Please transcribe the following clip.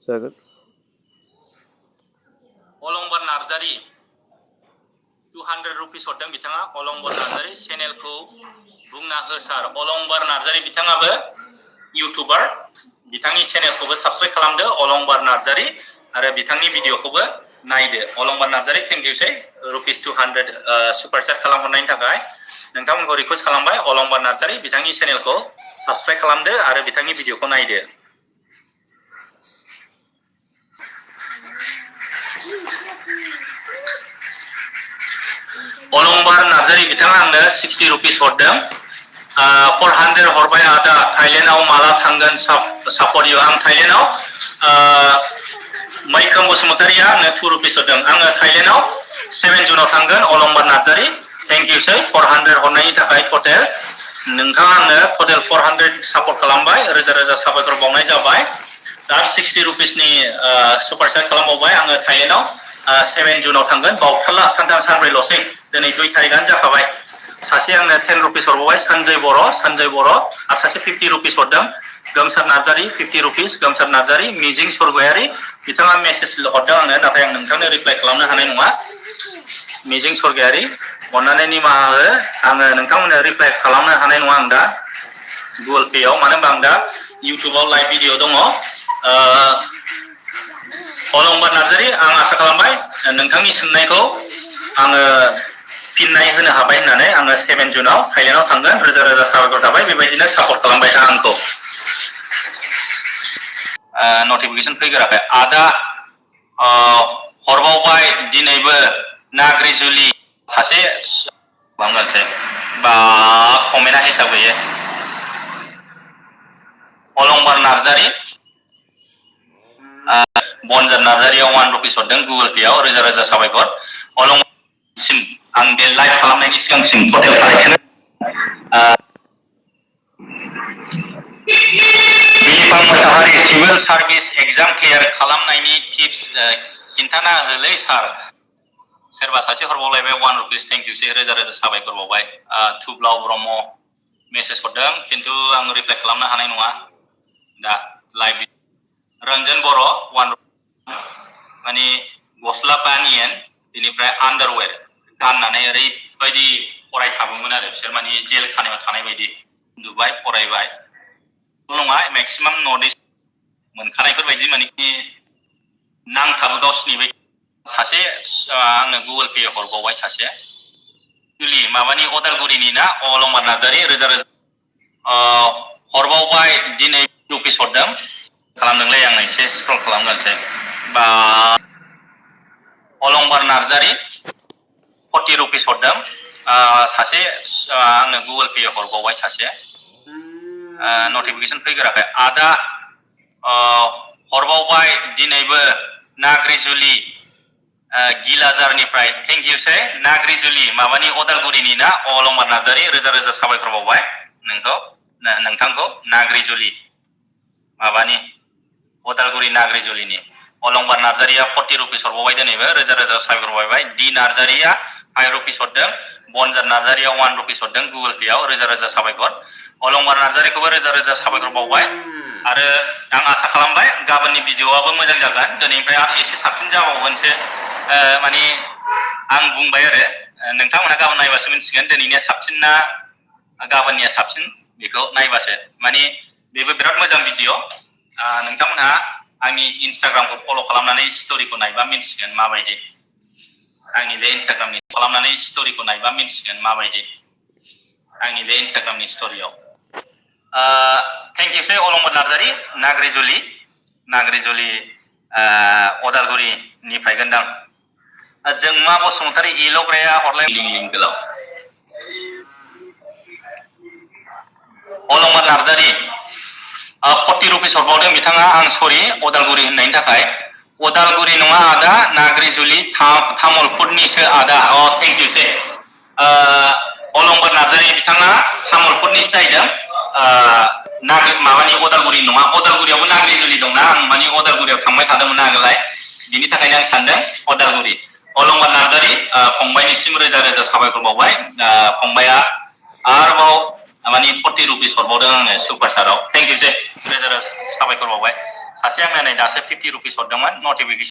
जागोन। अलंबार नार्जारी 200 रुपिस हरदों बिथाङा। अलंबार नार्जारी चेनेलखौ बुंना हो सार। अलंबार नार्जारी बिथाङाबो इउटुबार, बिथांनि चेनेलखौबो साबस्क्राइब खालामदो अलंबार नार्जारी आरो बिथांनि भिडिअखौबो नायदो। अलंबार नार्जारी थेंक इउ सै रुपिस 200 सुपार चेट खालामहरनायनि थाखाय नोंथांमोनखौ रिक्वेस्ट खालामबाय अलंबार नार्जारी बिथांनि चेनेलखौ साबस्क्राइब खालामदो आरो बिथांनि भिडिअखौ नायदो। अलंबार नार्जारी बिथाङा आंनो 60 रुपिस हरदों। 400 हरबाय आदा। थाइलेण्डआव माला थांगोन सापर्ट इउ। आं थाइलेण्डआव मैखोम बसुमतारिया आंनो 2 रुपिस होदों। आङो थाइलेण्डआव 7 जुनाव थांगोन। अलंबार नार्जारी थेंक इउ सै 400 हरनायनि थाखाय टटेल। नोंथाङा आंनो टटेल 400 सापर्ट खालामबाय, रोजा रोजा साबायखर बावनाय जाबाय। दा 60 रुपिसनि सुपार चेट खालामबावबाय। आङो थाइलेण्डआव 7 जुनाव थांगोन। बावथारला सानथाम सानब्रैल'सै, दिनै 2 तारिखआनो जाखाबाय। सासे आंनो 10 रुपिस हरबावबाय सन्जय बर' आरो सासे 50 रुपिस हरदों गोमसार नार्जारी 50 रुपिस। गोमसार नार्जारी। मिजिं स्वर्गयारी बिथाङा मेसेज हरदों आंनो, नाथाय आं नोंथांनो रिप्लाइ खालामनो हानाय नङा। मिजिं स्वर्गयारी अन्नानै निमाहा हो, आङो नोंथांमोननो रिप्लाइ खालामनो हानाय नङा आं दा गुगोल पेआव, मानो होनबा आं दा इउटुबाव लाइभ भिडिअ दङ। अलंबार नार्जारी आं आसा खालामबाय नोंथांनि सोंनायखौ आङो फिननाय होनो हाबाय होननानै। आङो 7 जुनाव थाइलेण्डआव थांगोन। रोजा रोजा साबायखर थाबाय, बेबायदिनो सापर्ट खालामबाय था आंखौ। नटिफिकेसन फैगोराखै आदा। हरबावबाय दिनैबो नाग्रि जुलि सासे खालामगोनसै बा कमेन्टआ हिसाब गैयै। अलंबार नार्जारी बनजार नार्जारियाव 1 रुपिस हरदों गुगोल पेआव, रोजा रोजा साबायखर। अलंबारसिम आं बे लाइभ खालामनायनि सिगांसिम टटेल कालेक्सन बिलिफां Mosahary civil service exam clear खालामनायनि टिप्स खिन्थाना होलै सार। सोरबा सासे हरबावलायबाय 1 रुपिस थेंक इउ सै रोजा रोजा साबायखर बावबाय। थुब्लाव ब्रह्म मेसेज हरदों, खिन्थु आं रिप्लाइ खालामनो हानाय नङा दा लाइभ। रन्जन बर' 1 माने गस्ला बानियन बेनिफ्राय आन्डारवेर गाननानै ओरैबायदि फरायथाबोमोन आरो बिसोर, माने जेल खानायाव थानाय बायदि उन्दुबाय फरायबाय। नङा मेक्सिमाम नर्थ इस्ट मोनखानायफोर बायदि माने नांथाबो गावसिनि बायदि। सासे आंनो गुगोल पे हरबावबाय सासे जुलि माबानि अदालगुरिनि ना अलंबार नार्जारी रोजा रोजा हरबावबाय दिनै रुपिस हरदों। खालामदोंलै आं एसे स्क्रल खालामगोनसै बा अलंबार नार्जारी 40 रुपिस हरदों। सासे आंनो गुगोल पे हरबावबाय सासे नटिफिकेसन फैगोराखै आदा। हरबावबाय दिनैबो नाग्रि जुलि गिलाजारनिफ्राय थेंक इउ सै नाग्रि जुलि माबानि अदालगुरिनि ना अलंबार नार्जारी रोजा रोजा साबायखर बावबाय नोंथांखौ। नाग्रि जुलि माबानि अदालगुरि नाग्रि जुलिनि अलंबार नार्जारिया 40 रुपिस हरबावबाय दिनैबो, रोजा रोजा साबायखर बावबाय। डि नार्जारिया 5 रुपिस हरदों। बनजार नार्जारिया 1 रुपिस हरदों गुगोल पेआव, रोजा रोजा साबायखर। अलंबार नार्जारिखौबो रोजा रोजा साबायखर बावबाय आरो आं आसा खालामबाय गाबोननि भिडिअआबो मोजां जागोन, दिनैनिफ्राय आरो एसे साबसिन जाबावगोनसो। माने आं बुंबाय आरो नोंथांमोना गाबोन नायबासो मिथिगोन दिनैनिया साबसिन ना गाबोननिया साबसिन, बेखौ नायबासो। माने बेबो बिराद मोजां भिडिअ। नोंथांमोनहा आंनि इन्सटाग्रामखौ फल' खालामनानै स्ट'रिखौ नायबा मिन्थिगोन माबायदि। आंनि बे इन्सटाग्रामनि खालामनानै स्ट'रिखौ नायबा मिन्थिगोन माबायदि आंनि बे इन्सटाग्रामनि स्ट'रियाव। थेंक इउ सै अलंबार नार्जारी नाग्रि जुलि अदालगुरिनिफ्राय गोनदां। जोंमा बसुमतारी इल'ग्राया हरलाय गोलाव। अलंबार नार्जारी 40 रुपिस हरबावदों बिथाङा। आं सरि अदालगुरि होननायनि थाखाय। अदालगुरि नङा आदा, नाग्रिजुलि तामुलपुरनिसो आदा। थेंक इउ सै। अलंबार नार्जारी बिथाङा तामुलपुरनिसो जाहैदों। माबानि अदालगुरि नङा। अदालगुरियावबो नाग्रिजुलि दंना, आं माने अदालगुरियाव थांबाय थादोंमोन आगोलाय, बिनि थाखायनो आं सानदों अदालगुरि। अलंबार नार्जारी फंबायनिसिम रोजा रोजा साबायखर बावबाय। फंबाया आरोबाव माने 40 रुपिस हरबावदों आंनो सुपार चार्टआव। थेंक इउ सै रोजा रोजा साबायखर बावबाय। सासे आंनो नै दासो 50 रुपिस हरदोंमोन नटिफिकेसन